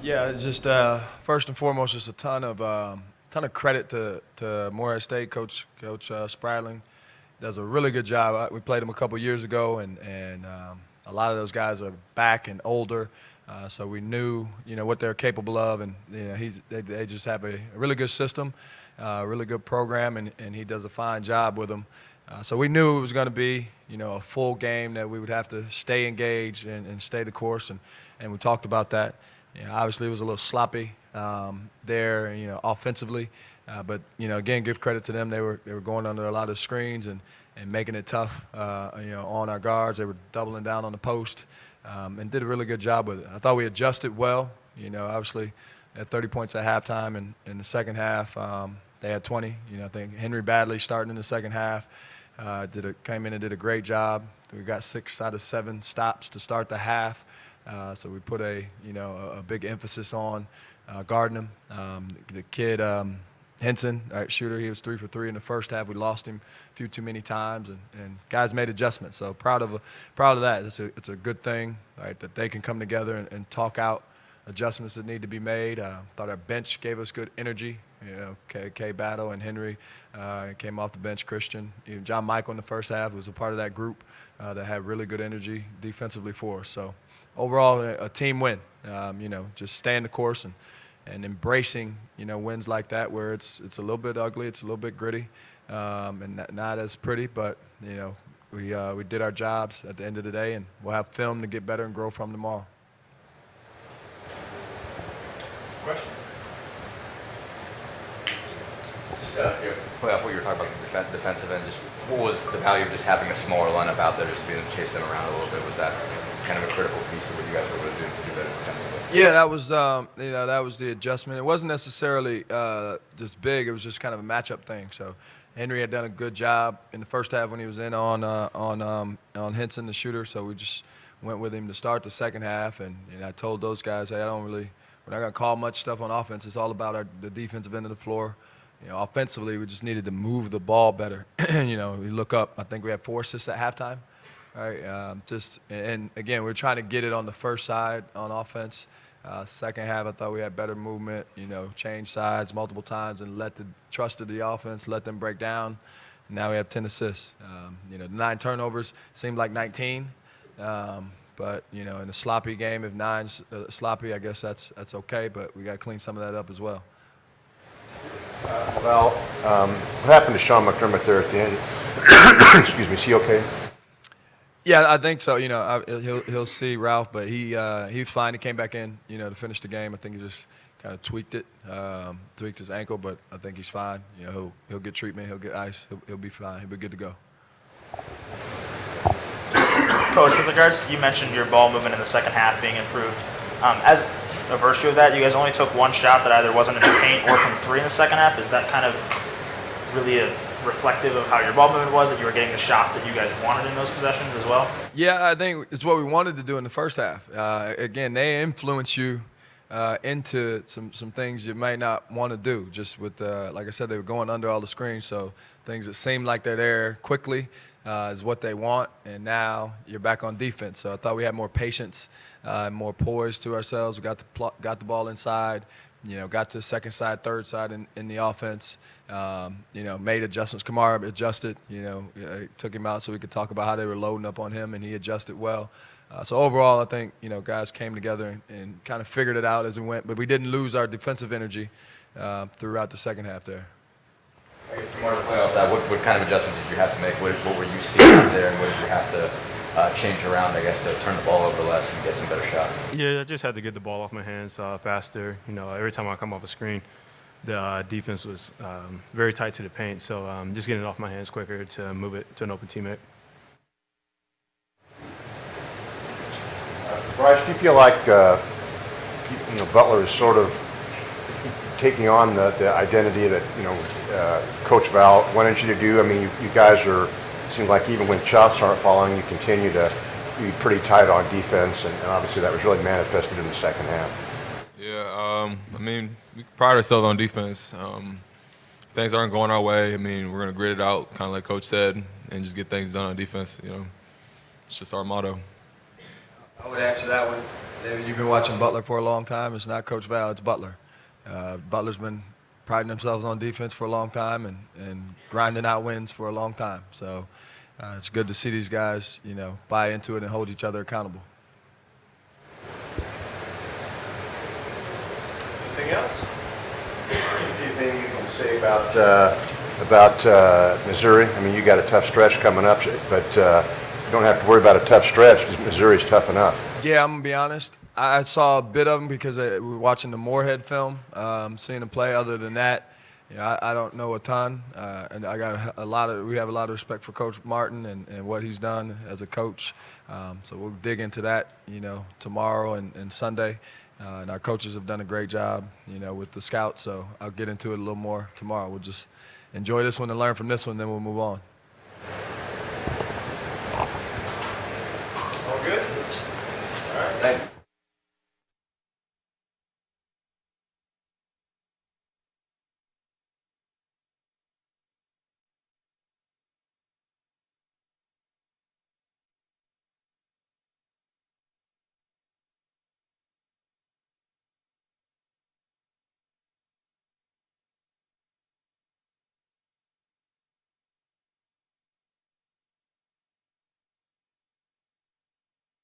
Yeah, it's just first and foremost, just a ton of credit to Morehead State Coach Spradling. Does a really good job. We played him a couple years ago, and a lot of those guys are back and older, so we knew what they're capable of, and they just have a really good system, really good program, and he does a fine job with them. So we knew it was going to be a full game, that we would have to stay engaged and stay the course, and we talked about that. Obviously, it was a little sloppy there, offensively. But again, give credit to them. They were going under a lot of screens and making it tough, on our guards. They were doubling down on the post, and did a really good job with it. I thought we adjusted well. Obviously, at 30 points at halftime, and in the second half, they had 20. I think Henry Badley starting in the second half came in and did a great job. We got 6 out of 7 stops to start the half. So we put a big emphasis on guarding him. The kid Henson, shooter, he was 3 for 3 in the first half. We lost him a few too many times, and guys made adjustments. So proud of that. It's a good thing, right, that they can come together and talk out adjustments that need to be made. Thought our bench gave us good energy. K Battle and Henry came off the bench. Christian, John Michael in the first half was a part of that group that had really good energy defensively for us. So overall, a team win. Just staying the course and embracing wins like that, where it's a little bit ugly, it's a little bit gritty, and not as pretty, but we did our jobs at the end of the day, and we'll have film to get better and grow from tomorrow. Questions? Just to play off what you were talking about, the defensive end, just what was the value of just having a smaller lineup out there, just being able to chase them around a little bit? Was that kind of a critical piece of what you guys were able to do better defensively? Yeah, that was the adjustment. It wasn't necessarily just big. It was just kind of a matchup thing. So Henry had done a good job in the first half when he was in on Henson, the shooter. So we just went with him to start the second half, and I told those guys, hey, we're not going to call much stuff on offense. It's all about the defensive end of the floor. Offensively, we just needed to move the ball better. We look up. I think we had 4 assists at halftime. Right, and again, we're trying to get it on the first side on offense. Second half, I thought we had better movement. Change sides multiple times and trusted the offense, let them break down. And now we have 10 assists. The 9 turnovers seemed like 19, but in a sloppy game, if 9's sloppy, I guess that's okay. But we got to clean some of that up as well. Well, what happened to Sean McDermott there at the end? Excuse me, is he okay? Yeah, I think so. He'll see Ralph, but he's fine. He came back in, to finish the game. I think he just kind of tweaked his ankle, but I think he's fine. He'll get treatment. He'll get ice. He'll be fine. He'll be good to go. Coach, with regards, you mentioned your ball movement in the second half being improved. As a virtue of that, you guys only took 1 shot that either wasn't in the paint or from 3 in the second half. Is that kind of really reflective of how your ball movement was, that you were getting the shots that you guys wanted in those possessions as well? Yeah, I think it's what we wanted to do in the first half. Again, they influence you into some things you might not want to do. Just with, like I said, they were going under all the screens, so things that seem like they're there quickly is what they want, and now you're back on defense. So I thought we had more patience, more poise to ourselves. We got the ball inside. Got to second side, third side in the offense. Made adjustments. Kamara adjusted. Took him out so we could talk about how they were loading up on him, and he adjusted well. So overall, I think guys came together and kind of figured it out as we went, but we didn't lose our defensive energy throughout the second half there. I guess more to play off that, what kind of adjustments did you have to make? What were you seeing out there, and what did you have to change around, I guess, to turn the ball over less and get some better shots? Yeah, I just had to get the ball off my hands faster. Every time I come off a screen, the defense was very tight to the paint, so just getting it off my hands quicker to move it to an open teammate. Bryce, do you feel like Butler is sort of taking on the identity that Coach Val wanted you to do? I mean, you guys seem like even when shots aren't falling, you continue to be pretty tight on defense, and obviously that was really manifested in the second half. Yeah, we pride ourselves on defense. Things aren't going our way. We're going to grit it out, kind of like Coach said, and just get things done on defense. It's just our motto. I would answer that one. David, you've been watching Butler for a long time. It's not Coach Val, it's Butler. Butler's been priding themselves on defense for a long time and grinding out wins for a long time. So it's good to see these guys, buy into it and hold each other accountable. Anything else? Anything you can say about Missouri? I mean, you got a tough stretch coming up, but you don't have to worry about a tough stretch because Missouri's tough enough. Yeah, I'm gonna be honest. I saw a bit of them because we were watching the Morehead film, seeing them play. Other than that, I don't know a ton, and I got we have a lot of respect for Coach Martin and what he's done as a coach. So we'll dig into that, tomorrow and Sunday. And our coaches have done a great job, with the scouts. So I'll get into it a little more tomorrow. We'll just enjoy this one and learn from this one, then we'll move on. All good? All right. Thank you.